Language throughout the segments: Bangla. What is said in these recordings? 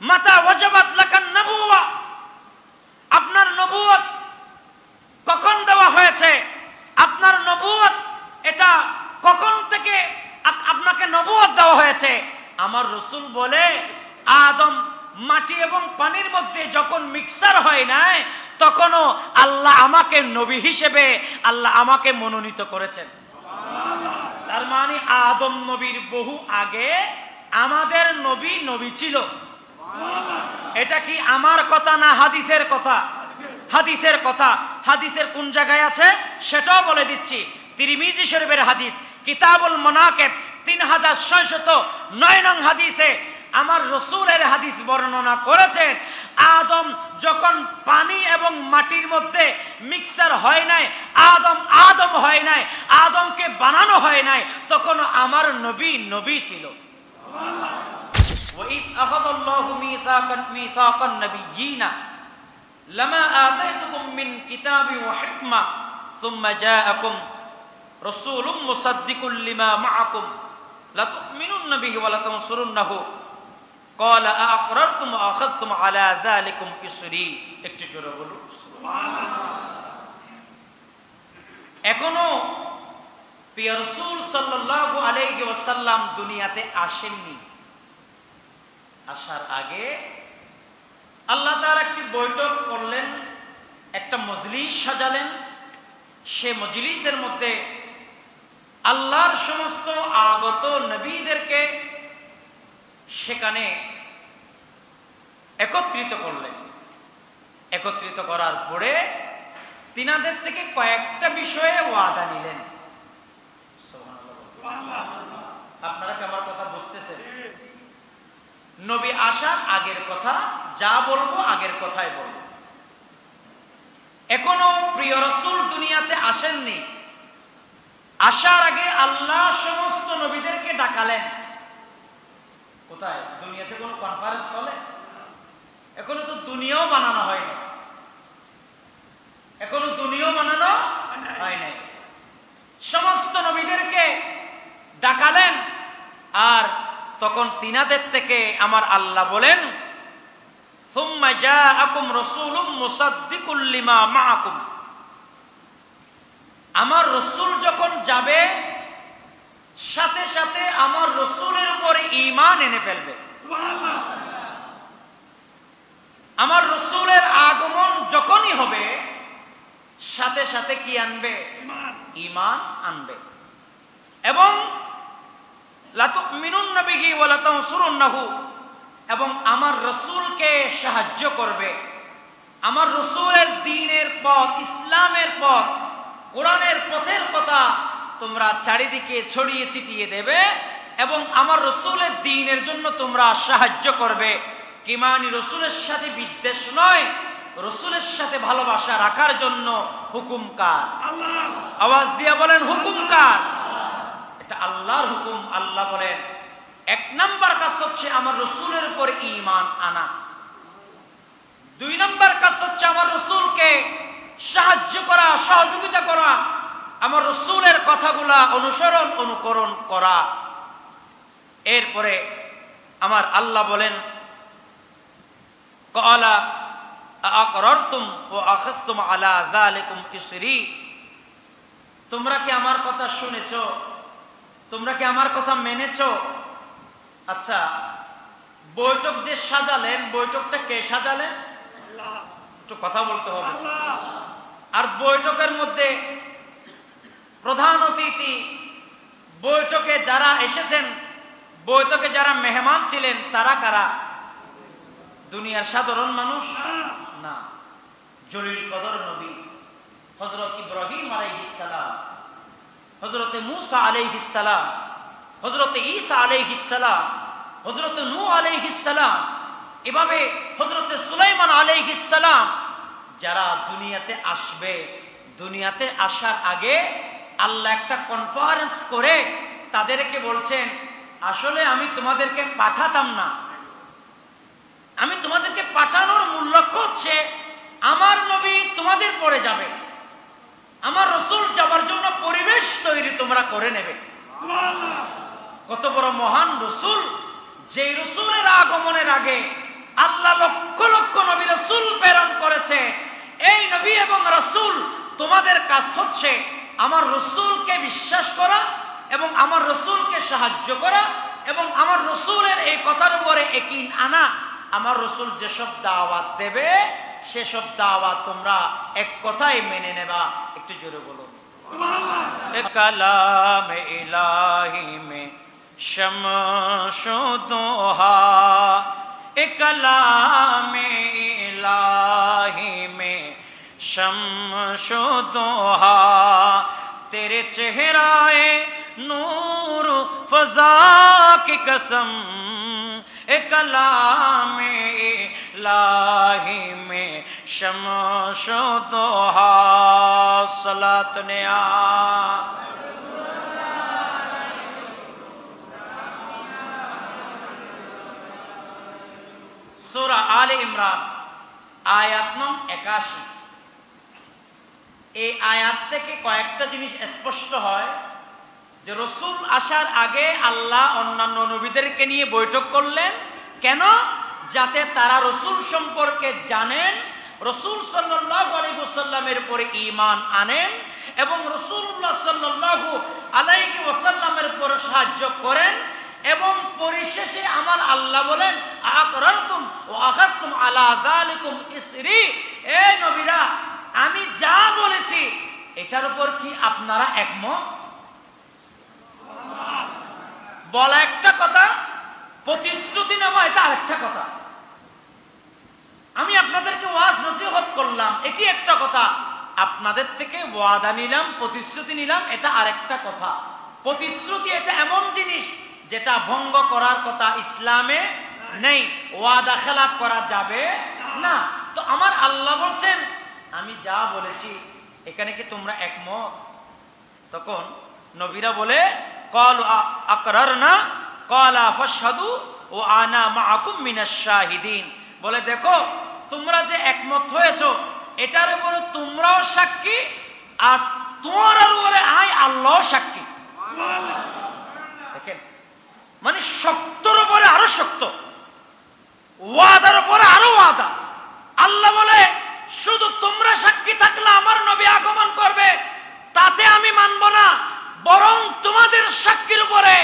মাতা ওয়াজাবাত লাকান নবুওয়া, আপনার নবুয়ত কখন দেওয়া হয়েছে, আপনার নবুয়ত এটা কখন থেকে আপনাকে নবুয়ত দেওয়া হয়েছে? আমার রাসূল বলে, আদম মাটি এবং পানির মধ্যে যখন মিক্সার হয় নাই তখনও আল্লাহ আমাকে নবী হিসেবে আল্লাহ আমাকে মনোনীত করেছেন। তার মানে আদম নবীর বহু আগে আমাদের নবী নবী ছিল। এটা কি আমার কথা না হাদিসের কথা? হাদিসের কথা। হাদিসের কোন জায়গায় আছে সেটাও বলে দিচ্ছি। তিরমিজি শরীফের হাদিস কিতাবুল মানাকিব 3609 নং হাদিসে আমার রাসূলের হাদিস বর্ণনা করেছেন, আদম যখন পানি এবং মাটির মধ্যে মিক্সার হয় নাই, আদম হয় নাই, আদমকে বানানো হয় নাই, তখন আমার নবী নবী ছিল। وَإِذْ أَخَذَ اللَّهُ مِيثَاقَ النَّبِيِّينَ لَمَا آتَيْتُكُم مِّن كِتَابٍ وَحِكْمَةٍ ثُمَّ جَاءَكُمْ رَسُولٌ مُصَدِّقٌ لِّمَا مَعَكُمْ لَتُؤْمِنُنَّ بِهِ وَلَتَنصُرُنَّهُ قَالَ أَأَقْرَرْتُمْ وَأَخَذْتُمْ عَلَى ذَلِكُمْ إِصْرِي। একটু জোরে বলুন সুবহানাল্লাহ। এখনো প্রিয় রাসূল সাল্লাল্লাহু আলাইহি ওয়াসাল্লাম দুনিয়াতে আসেননি। আসার আগে আল্লাহ তাআলা একটি বৈঠক করলেন, একটা মজলিস সাজালেন। সে মজলিসের মধ্যে আল্লাহর সমস্ত আগত নবীদেরকে সেখানে একত্রিত করলেন। একত্রিত করার পরে তিনাদের থেকে কয়েকটা বিষয়ে ওয়াদা নিলেন। আপনারা কি আমার কথা বুঝতেছেন? নবী আসার আগের কথা যা বলবো আগের কথাই বলবো। এখনো প্রিয় রাসূল দুনিয়াতে আসেননি। আসার আগে আল্লাহ সমস্ত নবীদেরকে ডাকালেন। কোথায়? দুনিয়াতে কোনো কনফারেন্স হলে? এখনো তো দুনিয়াও বানানো হয়নি। এখনো দুনিয়াও বানানো হয় নাই। সমস্ত নবীদেরকে ডাকালেন। আর তখন তিনাদের থেকে আমার আল্লাহ বলেন, সুম্মা জাআকুম রাসূলুম মুসাদ্দিকুল লিমা মাআকুম। আমার রাসূল যখন যাবে সাথে সাথে আমার রাসূলের উপর ঈমান এনে ফেলবে। সুবহানাল্লাহ। আমার রাসূলের আগমন যখনই হবে সাথে সাথে কি আনবে? ঈমান আনবে। এবং লাতুমিনুন্না বিহি ওয়া লাতানসুরুন্নাহু, এবং আমার রাসূলকে সাহায্য করবে। আমার রাসূলের দ্বীনের পথ, ইসলামের পথ, কোরআনের পথের কথা তোমরা চারিদিকে ছড়িয়ে ছিটিয়ে দেবে এবং আমার রাসূলের দ্বীনের জন্য তোমরা সাহায্য করবে। কি মানে রাসূলের সাথে বিদ্বেষ নয়, রাসূলের সাথে ভালোবাসা রাখার জন্য হুকুম কার? আল্লাহ। আওয়াজ দিয়ে বলেন হুকুম কার? এটা আল্লাহর হুকুম। আল্লাহ বলেন এক নাম্বার কাজ হচ্ছে আমার রাসূলের উপর ঈমান আনা। দুই নাম্বার কাজ হচ্ছে আমার রাসূলকে সাহায্য করা, সহযোগিতা করা, আমার রাসূলের কথাগুলা অনুসরণ অনুকরণ করা। এরপরে আমার আল্লাহ বলেন, ক্বালা আআকরারতুম ওয়া আখাযতুম আলা যালিকুম ইসরি। তোমরা কি আমার কথা শুনেছো? তোমরা কি আমার কথা মেনেছো? আচ্ছা, বৈঠক যে সাজালেন, বৈঠকটা কে সাজালেন? আল্লাহ। একটু কথা বলতে হবে। আর বৈঠকের মধ্যে প্রধান অতিথি, বৈঠকে যারা এসেছেন, বৈঠকে যারা মেহমান ছিলেন তারা কারা? দুনিয়ার সাধারণ মানুষ না, জলিল কদর নবী হযরত ইব্রাহিম আলাইহিস সালাম, হযরত মূসা আলাইহিস সালাম, হযরত ঈসা আলাইহিস সালাম, হযরত নূহ আলাইহিস সালাম, এভাবে হযরত সুলাইমান আলাইহিস সালাম যারা দুনিয়াতে আসবে, দুনিয়াতে আসার আগে আল্লাহ একটা কনফারেন্স করে তাদেরকে বলছেন, আসলে আমি তোমাদেরকে পাঠাতাম না, আমি তোমাদেরকে পাঠানোর মূল লক্ষ্য হচ্ছে আমার নবী তোমাদের পরে যাবে, আমার রাসূল যাবার জন্য পরিবেশ তৈরি তোমরা করে নেবে। কত বড় মহান রাসূল, যে রাসূলের আগমনের আগে আল্লাহ লক্ষ লক্ষ নবী রাসূল প্রেরণ করেছে। এই নবী এবং রাসূল তোমাদের কাজ হচ্ছে আমার রাসূলকে বিশ্বাস করা এবং আমার রাসূলকে সাহায্য করা এবং আমার রাসূলের এই কথার উপরে ইয়াকিন আনা। আমার রাসূল যেসব দাওয়াত দেবে সেসব দাওয়াত তোমরা এক কথায় মেনে নেবা। একটু জোরে বলুন সুবহানাল্লাহ। কালাম ইলাহি মে শামসু দুহা, কালাম इलाही में शम्सो दोहा, तेरे चेहराए नूर फजा की कसम, कलाम इलाही में शम्सो दोहा। सलात ने সূরা আলে ইমরান আয়াত নং 81। এই আয়াত থেকে কয়েকটা জিনিস স্পষ্ট হয় যে রাসূল আসার আগে আল্লাহ অন্যান্য নবীদেরকে নিয়ে বৈঠক করলেন। কেন? যাতে তারা রাসূল সম্পর্কে জানেন, রাসূল সাল্লাল্লাহু আলাইহি ওয়াসাল্লামের উপরে ঈমান আনেন এবং রাসূলুল্লাহ সাল্লাল্লাহু আলাইহি ওয়াসাল্লামের উপর সাহায্য করেন। এবং পরিশেষে আমার আল্লাহ বলেন আকরারতুম ওয়া আখাযতুম আলা যালিকুম ইসরি, এ নবীরা আমি যা বলেছি এটার উপর কি আপনারা একমত? বলা একটা কথা, প্রতিশ্রুতি নেওয়া এটা আরেকটা কথা। আমি আপনাদেরকে ওয়াজ নসিহত করলাম এটি একটা কথা, আপনাদের থেকে ওয়াদা নিলাম, প্রতিশ্রুতি নিলাম, এটা আরেকটা কথা। প্রতিশ্রুতি এটা এমন জিনিস যেটা ভঙ্গ করার কথা ইসলামে নেই, ওয়াদা খেলাফ করা যাবে না। তো আমার আল্লাহ বলছেন আমি যা বলেছি এখানে কি তোমরা একমত? তখন নবীরা বলে ক্বালু আকরারনা ক্বালা ফাশহাদু ওয়া আনা মাআকুম মিনাশ শাহিদিন। বলে দেখো তোমরা যে একমত হয়েছো এটার উপরে তোমরাও সাক্ষী আর তোমার উপরে আল্লাহ সাক্ষী। দেখেন মানে শক্তর উপরে আরো শক্ত, ওয়াদার উপরে আরো ওয়াদা। আল্লাহ বলে শুধু তোমরা সাক্ষী থাকলে আমার নবী আগমন করবে তাতে আমি মানব না, বরং তোমাদের সাক্ষীর উপরে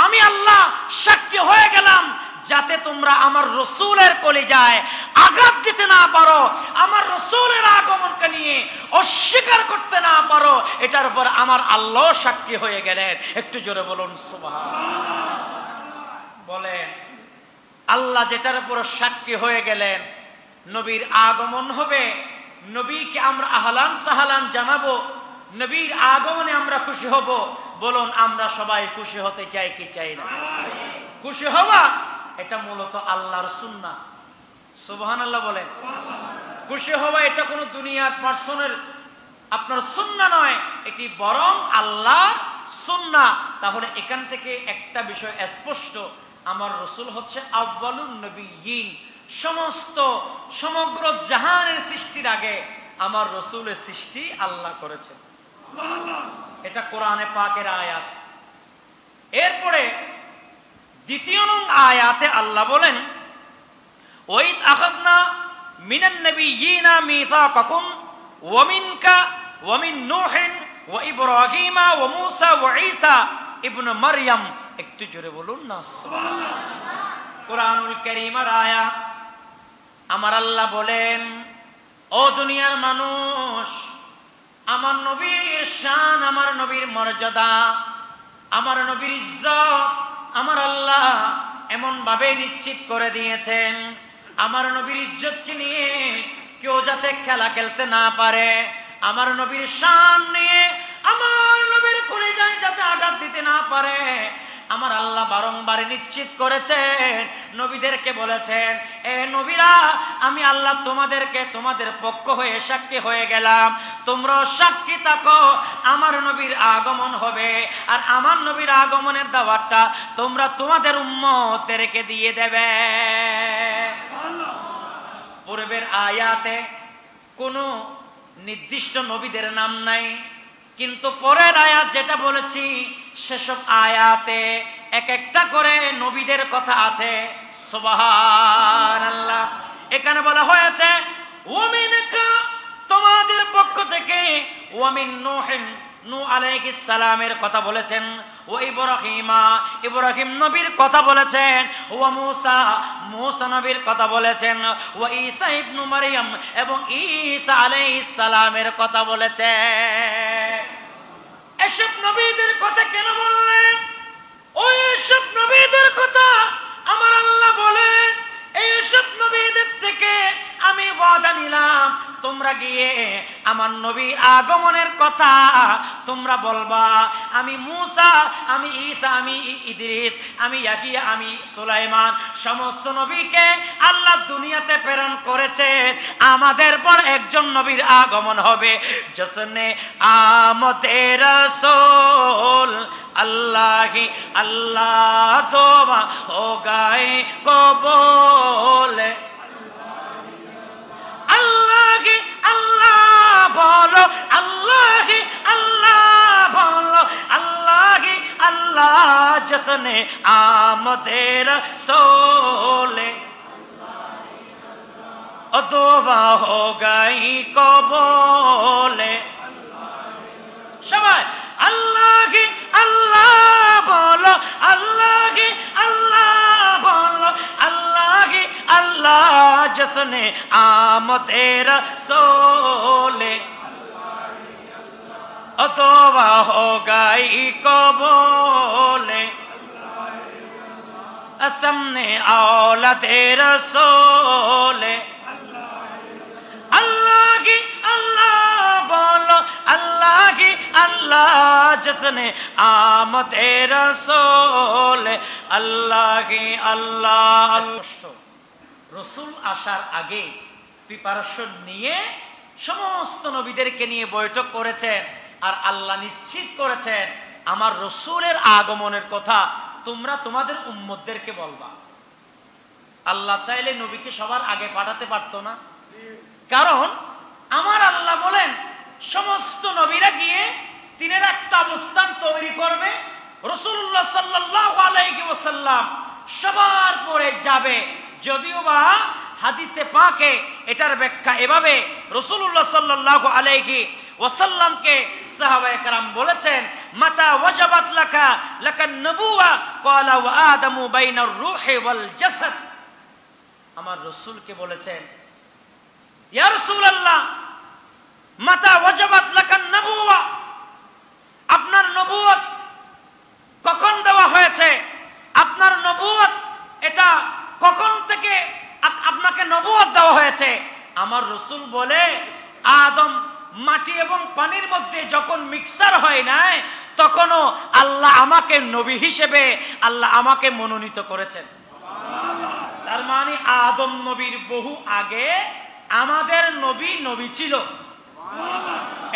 আমি আল্লাহ সাক্ষী হয়ে গেলাম যাতে তোমরা আমার রাসূলের কলিজায় আঘাত দিতে না পারো, আমার রাসূলের আগমনকে নিয়ে অস্বীকার করতে না পারো। এটার উপর আমার আল্লাহ সাক্ষী হয়ে গেলেন। একটু জোরে বলুন সুবহানাল্লাহ। বলেন আল্লাহ যেটার উপর সাক্ষী হয়ে গেলেন, নবীর আগমন হবে, নবীকে আমরা আহলান সাহলান জানাবো, নবীর আগমনে আমরা খুশি হব। বলুন আমরা সবাই খুশি হতে চাই কি চাই না? খুশি হওয়া এটা মূলত আল্লাহর সুন্নাহ। সুবহানাল্লাহ বলেন। খুশি হওয়া এটা কোনো দুনিয়ার পার্সনের আপনার সুন্নাহ নয়, এটি বরং আল্লাহর সুন্নাহ। তাহলে এখান থেকে একটা বিষয় স্পষ্ট, আমার রাসূল হচ্ছে আউয়ালুন নবিয়্যিন। সমগ্র জাহানের সৃষ্টির আগে আমার রাসূলের সৃষ্টি আল্লাহ করেছেন। এটা কোরআনে পাকের আয়াত। এরপরে দ্বিতীয় নং আয়াতে আল্লাহ বলেন ওয়াইদ আখাযনা মিনান নাবিয়্যিনা মিসাকাকুম ওয়া মিনকা ওয়া মিন নূহিন ওয়া ইব্রাহিমা ওয়া মূসা ওয়া ঈসা ইবনে মারইয়াম। একটু জোরে বলুন না সুবহানাল্লাহ। কোরআনুল কারীমের আয়াত। আমার আল্লাহ বলেন ও দুনিয়ার মানুষ, আমার নবীর শান, আমার নবীর মর্যাদা, আমার নবীর ইজ্জত আমার আল্লাহ এমন ভাবে নিশ্চিত করে দিয়েছেন, আমার নবীর ইজ্জতকে নিয়ে কেউ যাতে খেলা খেলতে না পারে, আমার নবীর শান নিয়ে আমার নবীর কলিজায় যাতে আঘাত দিতে না পারে। আমার আল্লাহ বারংবার নিশ্চিত করেছেন, নবীদেরকে বলেছেন এ নবীরা আমি আল্লাহ তোমাদেরকে তোমাদের পক্ষ হয়ে সাক্ষী হয়ে গেলাম, তোমরা সাক্ষী থাকো আমার নবীর আগমন হবে, আর আমার নবীর আগমনের দাওয়াতটা তোমরা তোমাদের উম্মতদেরকে দিয়ে দেবে। পূর্বের আয়াতে কোনো নির্দিষ্ট নবীদের নাম নাই, কিন্তু পরের আয়াত যেটা বলেছি সেসব আয়াতে এক একটা করে নবীদের কথা আছে। সুবহানাল্লাহ। এখানে বলা হয়েছে ওয়ামিনকা, তোমাদের পক্ষ থেকে, ওয়ামিন নূহিন, নূহ আলাইহিস সালামের কথা বলেছেন, ও ইব্রাহিমা, ইব্রাহিম নবীর কথা বলেছেন, ও মূসা, মূসা নবীর কথা বলেছেন, ও ঈসা ইবনে মারইয়াম, এবং ঈসা আলাইহিস সালামের কথা বলেছেন। এসব নবীদের কথা কেন বললেন? ওই সব নবীদের কথা আমার আল্লাহ বলেন, এইসব নবীদের থেকে আমি ওয়াদা নিলাম, তোমরা গিয়ে আমার নবীর আগমনের কথা তোমরা বলবা। আমি মূসা, আমি ঈসা, আমি ইদ্রিস, আমি ইয়াহিয়া, আমি সুলাইমান, সমস্ত নবীকে আল্লাহ দুনিয়াতে প্রেরণ করেছেন। আমাদের পর একজন নবীর আগমন হবে, জসনে আমতে রাসূল अल्लाह अल्लाह तोबा हो गए कबूल अल्लाह अल्लाह बोलो अल्लाह अल्लाह बोलो अल्लाह अल्लाह जसने आमदे रसूल तोबा हो गई कबूल शाबाश अल्लाह अल्लाह बोलो अल्लाह अल्लाह बोलो अल्लाह अल्लाह जसने आमदे रसूल तौबा हो गई कबूल सामने औलादे रसूल अल्लाह अल्लाह बोलो अल्लाह अल्लाह जसने आमदे रसूल अल्लाह अल्लाह। রসুল আসার আগে প্রিপারেশন নিয়ে সমস্ত নবীদেরকে নিয়ে বৈঠক করেছেন, আর আল্লাহ নিশ্চিত করেছেন আমার রসুলের আগমনের কথা তোমরা তোমাদের উম্মতদেরকে বলবা। আল্লাহ চাইলে নবীকে সবার আগে পাঠাতে পারতো না, কারণ আমার আল্লাহ বলেন সমস্ত নবীরা গিয়ে তিনের একটা অবস্থান তৈরি করবে, রাসূলুল্লাহ সাল্লাল্লাহু আলাইহি ওয়াসাল্লাম সবার পরে যাবে। যদিও বা হাদিসে পাকে এটার ব্যাখ্যা এভাবে, রাসূলুল্লাহ সাল্লাল্লাহু আলাইহি ওয়াসাল্লামকে সাহাবায়ে কেরাম বলেছেন মাতা ওয়াজাবাত লাকা লাকান নবুওয়া ক্বালা ওয়া আদামু বাইনার রূহি ওয়াল জাসাদ। আমার রাসূলকে বলেছেন ইয়া রাসূলুল্লাহ মাতা ওয়াজাবাত লাকান নবুওয়া, আপনার নবুয়ত কখন দেওয়া হয়েছে, আপনার নবুয়ত এটা কখন থেকে আপনাকে নবুয়ত দেওয়া হয়েছে? আমার রাসূল বলে আদম মাটি এবং পানির মধ্যে যখন মিক্সার হয় নাই তখনও আল্লাহ আমাকে নবী হিসেবে আল্লাহ আমাকে মনোনীত করেছেন। তার মানে আদম নবীর বহু আগে আমাদের নবী নবী ছিল।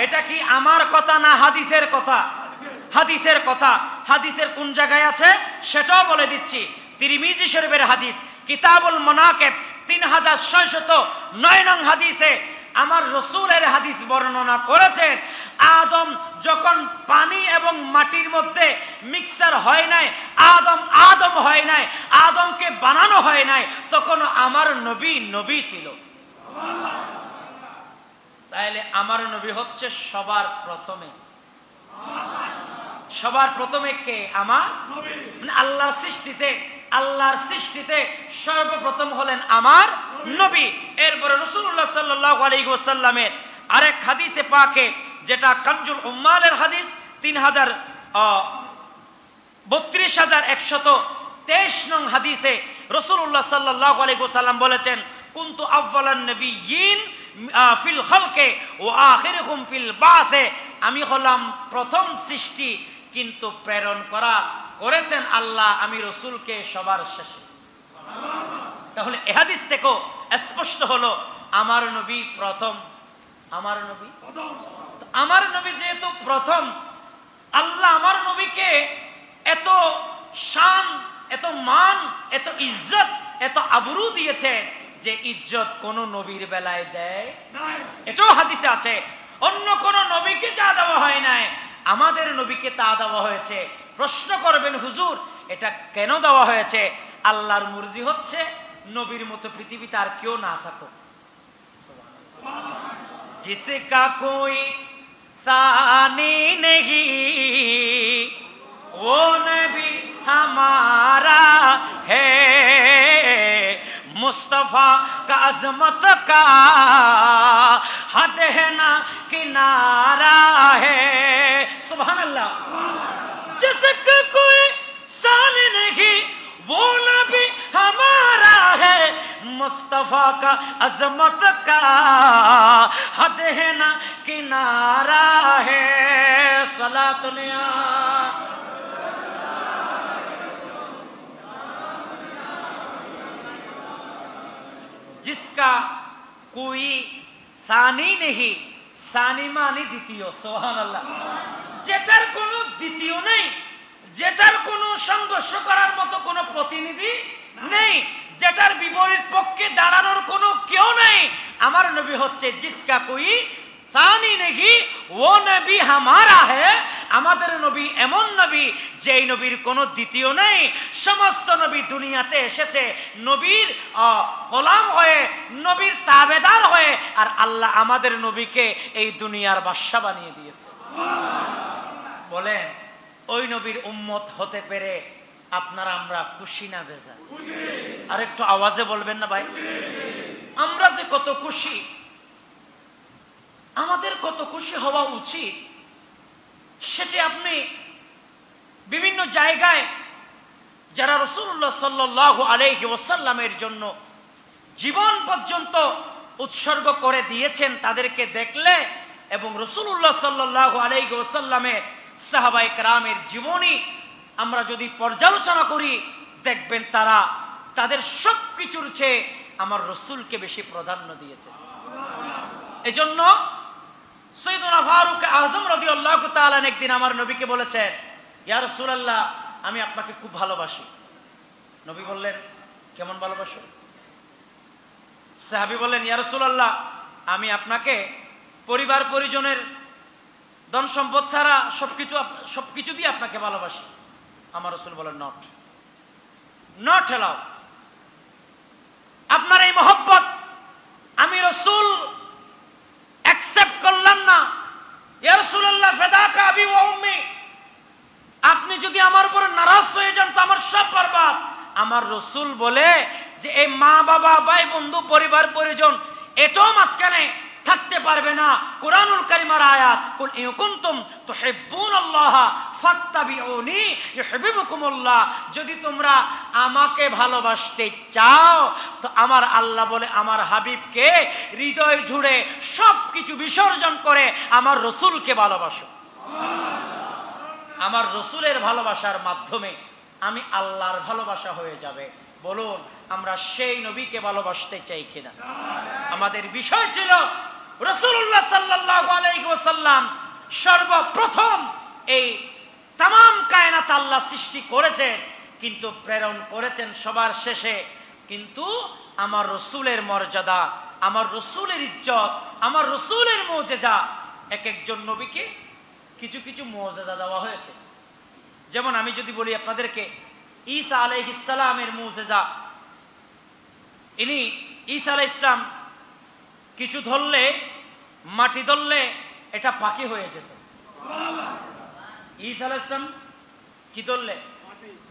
এটা কি আমার কথা না হাদিসের কথা? হাদিসের কথা। হাদিসের কোন জায়গায় আছে সেটাও বলে দিচ্ছি। তিরমিজি শরীফের হাদিস কিতাবুল মানাকিব 3609 নং হাদিসে আমার রাসূলের হাদিস বর্ণনা করেছেন আদম যখন পানি এবং মাটির মধ্যে মিক্সার হয় নাই, আদম হয় নাই, আদমকে বানানো হয় নাই, তখন আমার নবী নবী ছিল। তাইলে আমার নবী হচ্ছে সবার প্রথমে। সবার প্রথমে কে? আমার নবী। মানে আল্লাহর সৃষ্টিতে সর্বপ্রথম হলেন আমার নবী। এরপরে রাসূলুল্লাহ সাল্লাল্লাহু আলাইহি ওয়াসাল্লামের আরেক হাদিসে পাকে যেটা কানজুল উম্মালের হাদিস 32123 নং হাদিসে রাসূলুল্লাহ সাল্লাল্লাহু আলাইহি ওয়াসাল্লাম বলেছেন কুনতু আউয়ালান নবিয়্যিন ফিল খালকে ওয়া আখিরুহুম ফিল বাসে, আমি হলাম প্রথম সৃষ্টি কিন্তু প্রেরণ করেছেন আল্লাহ আমি রাসূলকে সবার শেষে। তাহলে এই হাদিস থেকেও স্পষ্ট হলো আমার নবী প্রথম। আমার নবী প্রথম। আমার নবী যেহেতু প্রথম, আল্লাহ আমার নবীকে এত শান, এত মান, এত ইজ্জত, এত আবরু দিয়েছে যে ইজ্জত কোন নবীর বেলায় দেয় নাই। এটাও হাদিসে আছে। অন্য কোন নবীকে যা দেওয়া হয় নাই আমাদের নবীকে তা দেওয়া হয়েছে। প্রশ্ন করবেন হুজুর এটা কেন দেওয়া হয়েছে? আল্লাহর মর্জি হচ্ছে নবীর মতো পৃথিবীতে আর কেউ না থাকুক। जिसका कोई सानी नहीं वो नबी हमारा है, मुस्तफा का अजमत का हद है ना किनारा है। सुभान अल्लाह। जिसका कोई सानी नहीं वो नबी हमारा है, मुस्तफा का अजमत का हद है ना किनारा है। सलातुनिया जिसका कोई सानी नहीं, सानी मानी द्वितीय। सुभान अल्लाह। যেটার কোনো দ্বিতীয় নেই, যেটার কোনো সংঘর্ষ করার মতো কোনো প্রতিনিধি নেই, যেটার বিপরীত পক্ষে দাঁড়ানোর কোনো কেউ নেই, আমার নবী হচ্ছে জিসকা কোই তানি নেহি ও নবী হামারা হে। আমাদের নবী এমন নবী যেই নবীর কোনো দ্বিতীয় নেই। সমস্ত নবী দুনিয়াতে এসেছে নবীর গোলাম হয়ে, নবীর তাবেদার হয়ে, আর আল্লাহ আমাদের নবীকে এই দুনিয়ার বাদশা বানিয়ে দিয়েছে। বলেন ওই নবীর উম্মত হতে পেরে আপনারা আমরা খুশি না বেজার? আর একটু আওয়াজে বলবেন না ভাই? আমরা যে কত খুশি, আমাদের কত খুশি হওয়া উচিত সেটি আপনি বিভিন্ন জায়গায় যারা রাসূলুল্লাহ সাল্লাল্লাহু আলাইহি ওয়াসাল্লামের জন্য জীবন পর্যন্ত উৎসর্গ করে দিয়েছেন তাদেরকে দেখলে, এবং রাসূলুল্লাহ সাল্লাল্লাহু আলাইহি ওয়াসাল্লামের সাহাবায়ে কেরামের জীবনী আমরা যদি পর্যালোচনা করি, দেখবেন তারা তাদের সবকিছুর চেয়ে আমার রাসূলকে বেশি প্রাধান্য দিয়েছে। এজন্য সাইয়েদুনা ফারুক আযম রাদিয়াল্লাহু তাআলা একদিন আমার নবীকে বলেছেন, ইয়া রাসূলুল্লাহ আমি আপনাকে খুব ভালোবাসি। নবী বললেন, কেমন ভালোবাসো? সাহাবী বললেন, ইয়া রাসূলুল্লাহ আমি আপনাকে পরিবার পরিজনের ধন সম্পদ ছাড়া সবকিছু দিয়ে আপনাকে ভালোবাসি। আমার রাসূল বলেন, নট অ্যালাউড। আপনার এই মহব্বত আমি রাসূল অ্যাকসেপ্ট করলাম না। ইয়া রাসূলুল্লাহ ফাদাকা আবি ওয়া উম্মি, আপনি যদি আমার উপর নারাজ হয়ে যান তো আমার সব বরবাদ। আমার রাসূল বলে যে এই মা বাবা ভাই বন্ধু পরিবার পরিজন এটাও মাঝখানে থাকতে পারবে না। কোরআনুল কারীমের আয়াত, কুল ইন কুনতুম তুহিব্বুনাল্লাহ ফাত্তাবিউনি ইউহিব্বুকুমুল্লাহ, যদি তোমরা আমাকে ভালোবাসতে চাও তো আমার আল্লাহ বলে আমার হাবিবকে হৃদয় জুড়ে সবকিছু বিসর্জন করে আমার রাসূলকে ভালোবাসো। আমার রাসূলের ভালোবাসার মাধ্যমে আমি আল্লাহর ভালোবাসা হয়ে যাবে। বলুন আমরা সেই নবীকে ভালোবাসতে চাই কিনা? আমাদের বিষয় ছিল রাসূলুল্লাহ সাল্লাল্লাহু আলাইহি ওয়াসাল্লাম সর্বপ্রথম এই তামাম কায়নাত আল্লাহ সৃষ্টি করেছেন, কিন্তু প্রেরণ করেছেন সবার শেষে। কিন্তু আমার রাসূলের মর্যাদা, আমার রাসূলের ইজ্জত, আমার রাসূলের মুজিজা, এক একজন নবীকে কিছু কিছু মুজিজা দেওয়া হয়েছে। যেমন আমি যদি বলি আপনাদেরকে ঈসা আলাইহিস সালামের মুজিজা, ইনি ঈসা আলাইহিস সালাম কিছু ধরলে, মাটি ধরলে এটা পাখি হয়ে যেত। ঈসা আলাইহিস সালাম কি ধরলে?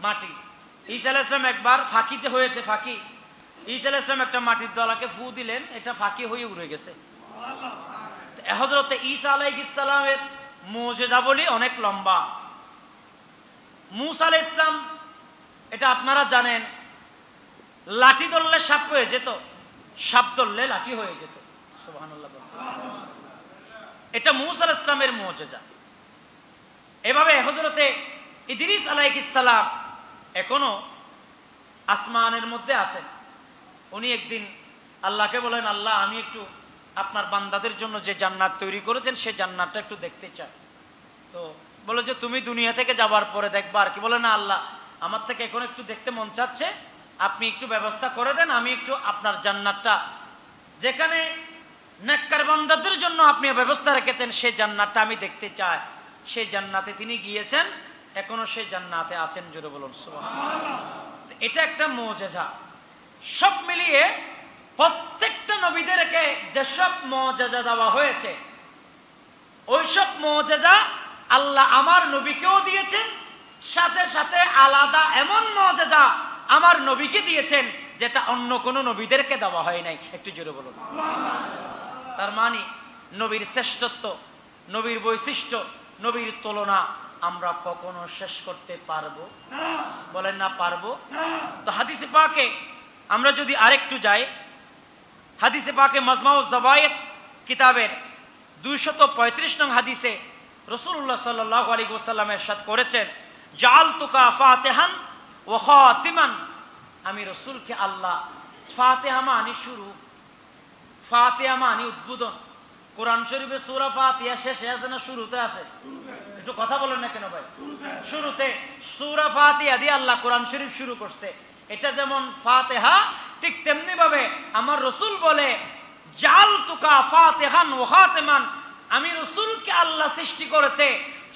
মাটি। ঈসা আলাইহিস সালাম একবার ফাঁকি যে হয়েছে, ফাঁকি, ঈসা আলাইহিস সালাম একটা মাটির দলাকে ফু দিলেন, এটা ফাঁকি হয়ে উড়ে গেছে। হযরত ঈসা আলাইহিস সালামের মুজিজাবলী অনেক লম্বা। মূসা আলাইহিস সালাম, এটা আপনারা জানেন, লাঠি ধরলে সাপ হয়ে যেত, সাপ ধরলে লাঠি হয়ে যেত। সুবহানাল্লাহ। এটা মূসা আলাইহিস সালামের মুজিজা। এভাবে হযরতে ইদ্রিস আলাইহিস সালাম এখনো আসমানের মধ্যে আছেন। উনি একদিন আল্লাহকে বলেন, আল্লাহ আমি একটু আপনার বান্দাদের জন্য যে জান্নাত তৈরি করেছেন সেই জান্নাতটা একটু দেখতে চাই। তো বলে যে তুমি দুনিয়া থেকে যাবার পরে দেখবা আর কি। বলে না আল্লাহ আমার থেকে এখন একটু দেখতে মন চাচ্ছে, আপনি একটু ব্যবস্থা করে দেন, আমি একটু আপনার জান্নাতটা যেখানে নেককার বান্দাদের জন্য আপনি ব্যবস্থা রেখেছেন সেই জান্নাতটা আমি দেখতে চাই। সেই জান্নাতে তিনি গিয়েছেন, এখনো সেই জান্নাতে আছেন। জোরে বলুন সুবহানাল্লাহ। এটা একটা মুজিজা। সব মিলিয়ে প্রত্যেকটা নবীদেরকে যেসব মুজিজা দেওয়া হয়েছে, ওইসব মুজিজা আল্লাহ আমার নবীকেও দিয়েছেন, সাথে সাথে আলাদা এমন মুজিজা আমার নবীকে দিয়েছেন যেটা অন্য কোনো নবীদেরকে দেওয়া হয় নাই। একটু জোরে বলুন। তার মানে নবীর শ্রেষ্ঠত্ব, নবীর বৈশিষ্ট্য, নবীর তুলনা আমরা কখনো শেষ করতে পারবো? বলেন না পারবো? তো হাদিসে পাকে আমরা যদি আরেকটু যাই, হাদিসে পাকে মাজমাউজ জাওয়ায়েদ কিতাবের 235 নং হাদিসে রাসূলুল্লাহ সাল্লাল্লাহু আলাইহি ওয়াসাল্লাম ইরশাদ করেছেন, জাআলতুকা ফাতিহান ওয়া খাতিমান। আমি রাসূলকে আল্লাহ, ফাতিহা মানে শুরু, ফাতিহা মানে উদ্বোধন। কোরআন শরীফে সূরা ফাতিহা শেষে আছে না শুরুতে আছে? একটু কথা বলেন না কেন ভাই? শুরুতে। সূরা ফাতিহা দিয়ে আল্লাহ কোরআন শরীফ শুরু করছে। এটা যেমন ফাতিহা, ঠিক তেমনি ভাবে আমার রাসূল বলে, জাআলতুকা ফাতিহান ওয়া খাতিমান। আমি রাসূলকে আল্লাহ সৃষ্টি করেছে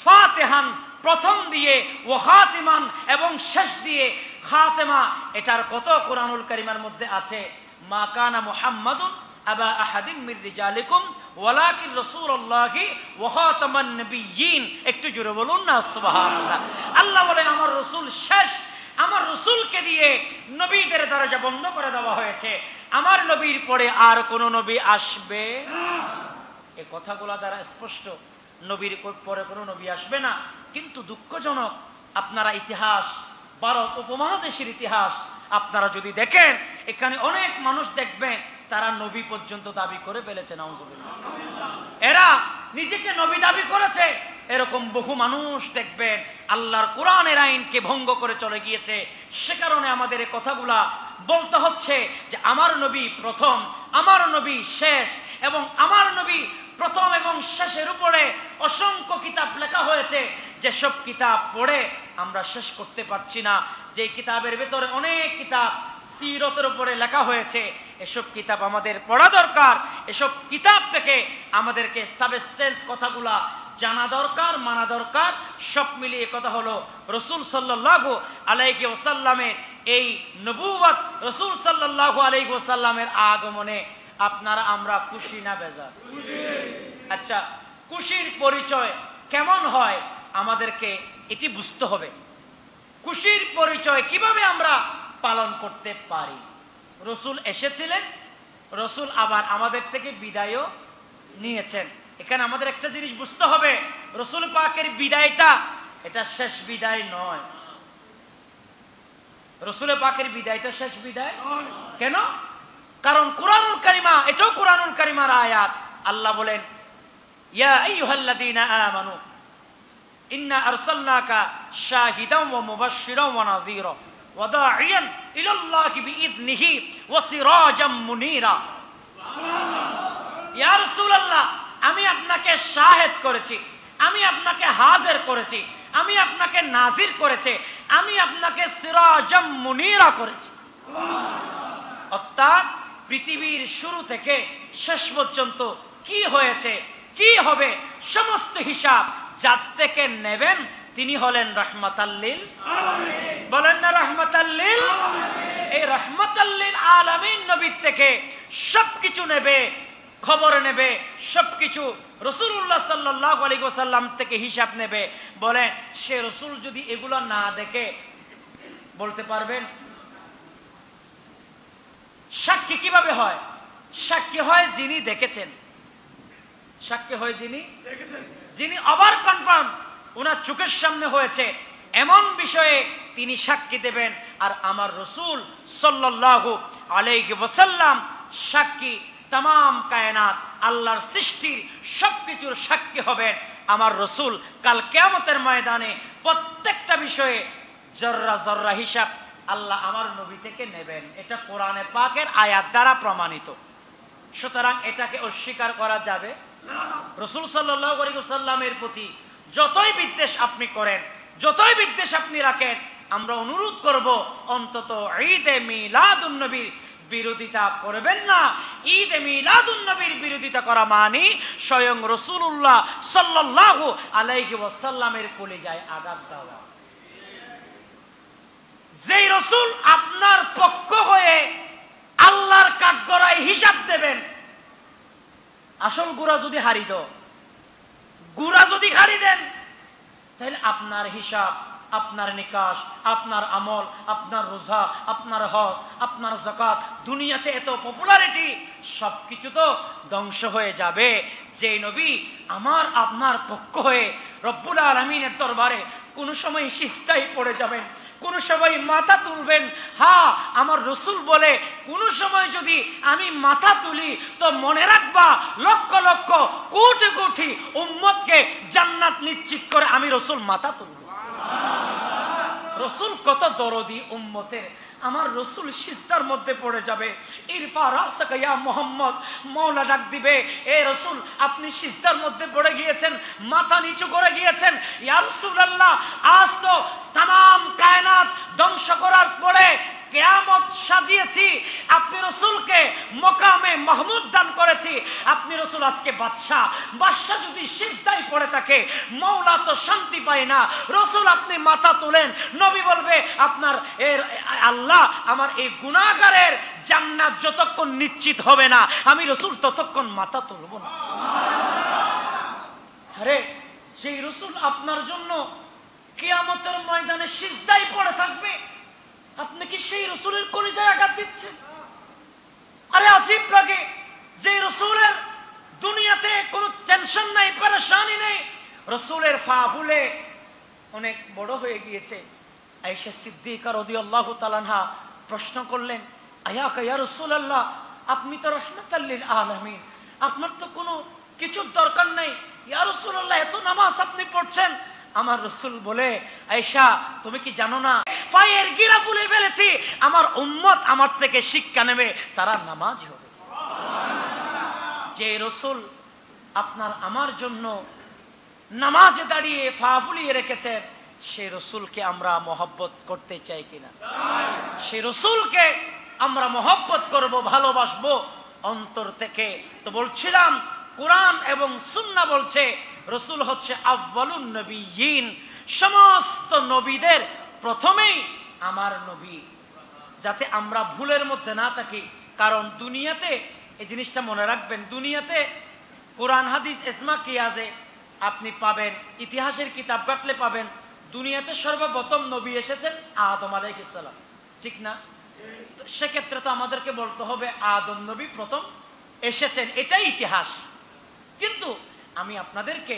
ফাতিহান প্রথম দিয়ে, ওয়া খাতিমান এবং শেষ দিয়ে। খাতেমা এটার কত কোরআনুল কারীমের মধ্যে আছে। মা কানা মুহাম্মাদুন আবা আহাদিম মির রিজালিকুম ওয়ালাকিন রাসূলুল্লাহি ওয়া খাতামান নবিয়্যিন। একটু জোরে বলুন না সুবহানাল্লাহ। আল্লাহ বলেন আমার রাসূল শেষ, আমার রাসূলকে দিয়ে নবীদের দরজা বন্ধ করে দেওয়া হয়েছে। আমার নবীর পরে আর কোন নবী আসবে না। এই কথাগুলো দ্বারা স্পষ্ট নবীর পরে কোনো নবী আসবে না। কিন্তু দুঃখজনক, আপনারা ইতিহাস, ভারত উপমহাদেশের ইতিহাস আপনারা যদি দেখেন, এখানে অনেক মানুষ দেখবেন তারা নবী পর্যন্ত দাবি করে ফেলেছে। নাউজুবিল্লাহ। এরা নিজেকে নবী দাবি করেছে। এরকম বহু মানুষ দেখবেন আল্লাহর কোরআনের আইনকে ভঙ্গ করে চলে গিয়েছে। সে কারণে আমাদের এই কথাগুলা বলতে হচ্ছে যে আমার নবী প্রথম, আমার নবী শেষ, এবং আমার নবী প্রথম এবং শেষের উপরে অসংখ্য কিতাব লেখা হয়েছে, যেসব কিতাব পড়ে আমরা শেষ করতে পারছি না। যে কিতাবের ভেতরে অনেক কিতাব সিরতের উপরে লেখা হয়েছে, এসব কিতাব আমাদের পড়া দরকার। এসব কিতাব থেকে আমাদেরকে সাবস্টেন্স কথাগুলা জানা দরকার, মানা দরকার। সব মিলিয়ে কথা হলো রাসূল সাল্লাল্লাহু আলাইহি ওয়াসাল্লামের এই নবুয়ত, রাসূল সাল্লাল্লাহু আলাইহি ওয়াসাল্লামের আগমনে আপনারা আমরা খুশি না বেজার? আচ্ছা, খুশির পরিচয় কেমন হয় আমাদেরকে এটি বুঝতে হবে। খুশির পরিচয় কিভাবে আমরা পালন করতে পারি? রাসূল এসেছিলেন, রাসূল আবার আমাদের থেকে বিদায়ও নিয়েছেন। এখানে আমাদের একটা জিনিস বুঝতে হবে, রাসূল পাকের বিদায়টা এটা শেষ বিদায় নয়। রাসূল পাকের বিদায়টা শেষ বিদায় কেন? কারণ কুরআনুল কারিমা, এটাও কুরআনুল কারিমার আয়াত। আল্লাহ বলেন, ইয়া আইয়ুহাল্লাযীনা আমানু ইন্না আরসালনাকা শাহিদান ওয়া মুবাশশিরান ওয়া নাযীরা ওয়া দাঈয়ান ইলাল্লাহি বিইذনিহি ওয়া সিরাজাম মুনীরা। ইয়া রাসূলুল্লাহ, আমি আপনাকে শাহিদ করেছি, আমি আপনাকে হাজির করেছি, আমি আপনাকে নাজির করেছি, আমি আপনাকে সিরাজাম মুনীরা করেছি। অর্থাৎ পৃথিবীর শুরু থেকে শেষ পর্যন্ত কি হয়েছে, কি হবে, সমস্ত হিসাব যার থেকে নেবেন তিনি হলেন রাহমাতাল লিল আলামিন। বলেন না রাহমাতাল লিল আলামিন। এই রাহমাতাল লিল আলামিন নবীর থেকে সবকিছু নেবে, খবর নেবে, সবকিছু রাসূলুল্লাহ সাল্লাল্লাহু আলাইহি ওয়াসাল্লাম থেকে হিসাব নেবে। বলেন, সে রাসূল যদি এগুলো না দেখে বলতে পারবেন? সাক্ষী কিভাবে হয়? সাক্ষী হয় যিনি দেখেছেন, সাক্ষী হয় যিনি দেখেছেন, যিনি আবার কনফার্ম ওনার চোখের সামনে হয়েছে এমন বিষয়ে তিনি সাক্ষী দেবেন। আর আমার রাসূল সাল্লাল্লাহু আলাইহি ওয়াসাল্লাম সাক্ষী, तमाम কায়নাত আল্লাহর সৃষ্টির সবকিছুর সাক্ষী হবেন আমার রাসূল। কাল কিয়ামতের ময়দানে প্রত্যেকটা বিষয়ে জররা জররা হিসাব আল্লাহ আমার নবী থেকে নেবেন। এটা কোরআনে পাকের আয়াত দ্বারা প্রমাণিত। সুতরাং এটাকে অস্বীকার করা যাবে না। রাসূল সাল্লাল্লাহু আলাইহি ওয়াসাল্লামের প্রতি যতই বিদ্বেষ আপনি করেন, যতই বিদ্বেষ আপনি রাখেন, আমরা অনুরোধ করব অন্তত ঈদে মিলাদুন নবীর বিরোধিতা করবেন না। ঈদে মিলাদুন নবীর বিরোধিতা করা মানে স্বয়ং রাসূলুল্লাহ সাল্লাল্লাহু আলাইহি ওয়াসাল্লামের কলিজায় আঘাত দেওয়া। যেই রসুল আপনার পক্ষ হয়ে আল্লাহর কাঠগড়ায় হিসাব দেবেন, আসল গুড়া যদি হারি দাও, গুড়া যদি হারি দেন, তাহলে আপনার হিসাব, আপনার নিকাশ, আপনার আমল, আপনার রোজা, আপনার হজ, আপনার যাকাত, দুনিয়াতে এত পপুলারিটি, সবকিছু তো ধ্বংস হয়ে যাবে। যে নবী আমার আপনার পক্ষ হয়ে রব্বুল আলামিনের দরবারে কোন সময় সিজদায় পড়ে যাবেন, কোন সময় মাথা তুলবেন। হ্যাঁ, আমার রসুল বলে কোন সময় যদি আমি মাথা তুলি তো মনে রাখবা লক্ষ লক্ষ কোটি কোটি উম্মতকে জান্নাত নিশ্চিত করে আমি রসুল মাথা তুলব। রসুল কত দরদি উম্মতের। আমার রসুল সিজদার মধ্যে পড়ে যাবে, ইরফা রাসাকা ইয়া মুহাম্মদ, মাওলা ডাক দিবে, এ রসুল আপনি সিজদার মধ্যে পড়ে গিয়েছেন, মাথা নিচু করে গিয়েছেন। ইয়া রাসূলুল্লাহ, আজ তো तमाम কায়নাত ধ্বংস করার পরে কিয়ামত সাজিয়েছি, আপনি রসুলকে মকামে মাহমুদ দান করেছি, আপনি রসুল আজকে বাদশাহ। বাদশাহ যদি সিজদায় পড়ে থাকে মওলা তো শান্তি পায় না। রসুল আপনি মাথা তোলেন, নবী বলবে আপনার আল্লাহ আমার এই গুনাহগারের জান্নাত যতক্ষণ নিশ্চিত হবে না আমি রসুল ততক্ষণ মাথা তুলব না। আরে সেই রসুল আপনার জন্য কিয়ামতের ময়দানে সিজদায় পড়ে থাকবে, আপনি কি সেই রসুলের কলিজায় আঘাত দিচ্ছেন? আরে আজীব লাগে যে রসুলের দুনিয়াতে কোনো টেনশন নাই, পেরেশানি নেই, রসুলের পা ফুলে অনেক বড় হয়ে গিয়েছে। আয়েশা সিদ্দিকা রাদিয়াল্লাহু তাআলা আনহা প্রশ্ন করলেন, আয়াকা ইয়া রাসূলুল্লাহ, আপনি তো রাহমাতাল লিল আলামিন, আপনার তো কোনো কিছুর দরকার নাই, ইয়া রাসূলুল্লাহ এত নামাজ আপনি পড়ছেন। আমার রসুল বলে, আয়েশা তুমি কি জানো না পায়ের গিরা ফুলে ফেলেছি, আমার উম্মত আমার থেকে শিক্ষা নেবে, তারা নামাজি হবে। যে রসুল আপনার আমার জন্য নামাজে দাঁড়িয়ে পা ফুলিয়ে রেখেছেন, সে রসুলকে আমরা মহব্বত করতে চাই কিনা? সে রসুলকে আমরা মহব্বত করব, ভালোবাসবো অন্তর থেকে। তো বলছিলাম কোরআন এবং সুন্নাহ বলছে রসুল হচ্ছে আউয়ালুন নবিয়্যিন, সমস্ত নবীদের প্রথমেই আমার নবী, যাতে আমরা ভুলের মধ্যে না থাকি। কারণ দুনিয়াতে এই জিনিসটা মনে রাখবেন, দুনিয়াতে কোরআন হাদিস ইজমা কিয়াজে আপনি পাবেন, ইতিহাসের কিতাব ঘাটলে পাবেন, দুনিয়াতে সর্বপ্রথম নবী এসেছেন আদম আলাইহিস সালাম, ঠিক না? সেক্ষেত্রে তো আমাদেরকে বলতে হবে আদম নবী প্রথম এসেছেন, এটাই ইতিহাস। কিন্তু আমি আপনাদেরকে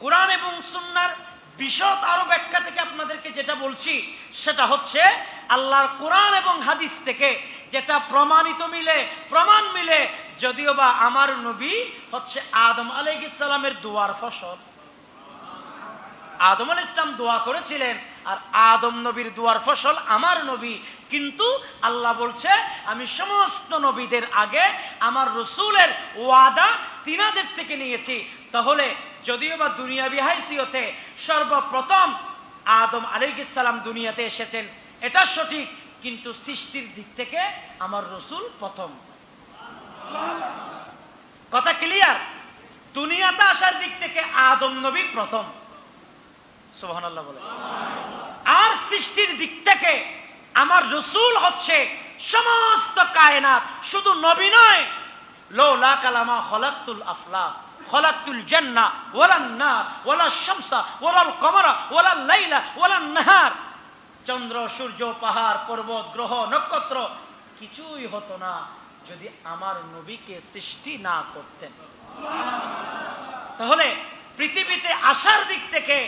কোরআন এবং সুন্নাহর বিশদ আরো ব্যাখ্যা থেকে আপনাদেরকে যেটা বলছি সেটা হচ্ছে আল্লাহর কোরআন এবং হাদিস থেকে যেটা প্রমাণ মিলে, যদিও বা আমার নবী হচ্ছে আদম আলাইহিস সালামের দোয়ার ফসল। আদম আলাইহিস সালাম দোয়া করেছিলেন, আর আদম নবীর দোয়ার ফসল আমার নবী। কিন্তু আল্লাহ বলছে আমি সমস্ত নবীদের আগে আমার রসুলের ওয়াদা তিনাদের থেকে নিয়েছি। তাহলে যদিও বা দুনিয়াবি হাইসিয়তে সর্বপ্রথম আদম আলাইহিস সালাম দুনিয়াতে এসেছেন, এটা সঠিক, কিন্তু সৃষ্টির দিক থেকে আমার রসুল প্রথম। কথা ক্লিয়ার? দুনিয়াতে আসার দিক থেকে আদম নবী প্রথম, সুবহানাল্লাহ বলে। আর সৃষ্টির দিক থেকে আমার রসুল হচ্ছে সমস্ত কায়নাত, শুধু নবী নয়। লাউলা কালামা খলাকতুল আফলাক খলাকতুল জান্নাহ ওয়ালান নার ওয়ালাশ শামসা ওয়ালাল কমারা ওয়ালাল লাইলা ওয়ালান নাহার। চন্দ্র, সূর্য, পাহাড়, পর্বত, গ্রহ, নক্ষত্র কিছুই হতো না যদি আমার নবীকে সৃষ্টি না করতেন। তাহলে পৃথিবীতে আসার দিক থেকে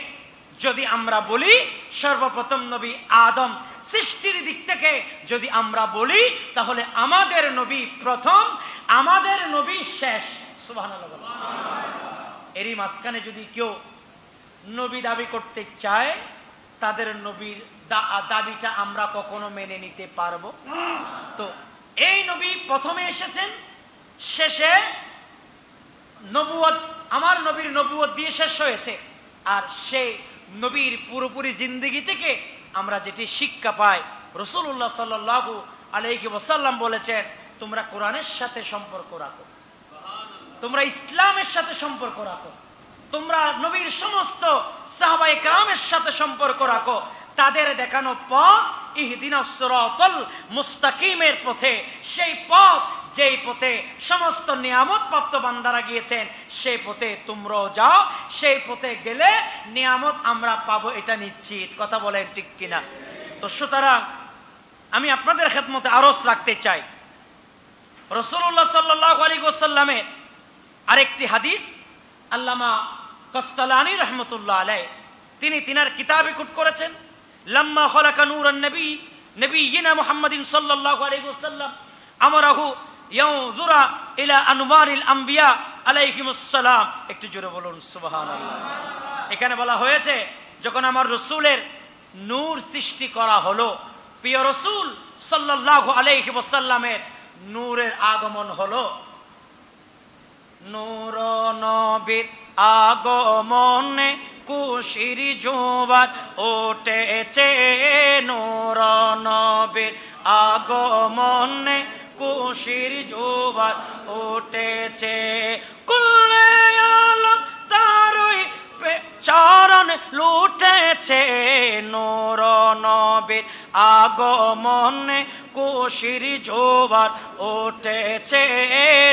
যদি আমরা বলি সর্বপ্রথম নবী আদম, সৃষ্টির দিক থেকে যদি আমরা বলি তাহলে আমাদের নবী প্রথম, আমাদের নবী শেষ। সুবহানাল্লাহ। এরই মাঝখানে যদি কেউ নবী দাবি করতে চায়, তাদের নবীর দাবিটা আমরা কখনো মেনে নিতে পারবো? তো এই নবী প্রথমে এসেছেন, শেষে নবুয়ত, আমার নবীর নবুয়ত দিয়ে শেষ হয়েছে। আর সেই নবীর পুরোপুরি জিন্দেগি থেকে আমরা যেটি শিক্ষা পাই, রাসূলুল্লাহ সাল্লাল্লাহু আলাইহি ওয়াসাল্লাম বলেছেন তোমরা কোরআনের সাথে সম্পর্ক রাখো, তোমরা ইসলামের সাথে সম্পর্ক রাখো, তোমরা নবীর সমস্ত সাহাবায়ে কেরামের সাথে সম্পর্ক রাখো, তাদের দেখানো পথ ইহদিনাস সিরাতাল মুস্তাকিমের পথে, সেই পথ যেই পথে সমস্ত নিয়ামত প্রাপ্ত বান্দারা গিয়েছেন, সেই পথে তোমরাও যাও। সেই পথে গেলে নিয়ামত আমরা পাবো, এটা নিশ্চিত। কথা বলেন ঠিক কিনা? তো সুতরাং আমি আপনাদের খেদমতে আরজ রাখতে চাই, রাসূলুল্লাহ সাল্লাল্লাহু আলাইহি ওয়াসাল্লামের আরেকটি হাদিস আল্লামা কাসতালানী রহমতুল্লাহ আলাইহি তিনি তিনার কিতাবে কোট করেছেন, লাম্মা খালাকা নূরান নবী নবিয়িনা মুহাম্মাদিন সাল্লাল্লাহু আলাইহি ওয়াসাল্লাম আমারাহু ইয়ানজুরা ইলা আনওয়ারিল আম্বিয়া আলাইহিমুস সালাম। একটু জোরে বলুন সুবহানাল্লাহ। এখানে বলা হয়েছে যখন আমার রাসূলের নূর সৃষ্টি করা হলো, প্রিয় রাসূল সাল্লাল্লাহু আলাইহি ওয়াসাল্লামের নূরের আগমন হলো। নূর নবীর আগমনে খুশির জোয়ার উঠেছে, নূর নবীর আগমনে খুশির জোয়ার উঠেছে। কুল্লে আলম তারই চরণ লুটেছে, নূর নবীর আগমনে খুশির জোয়ার উঠেছে,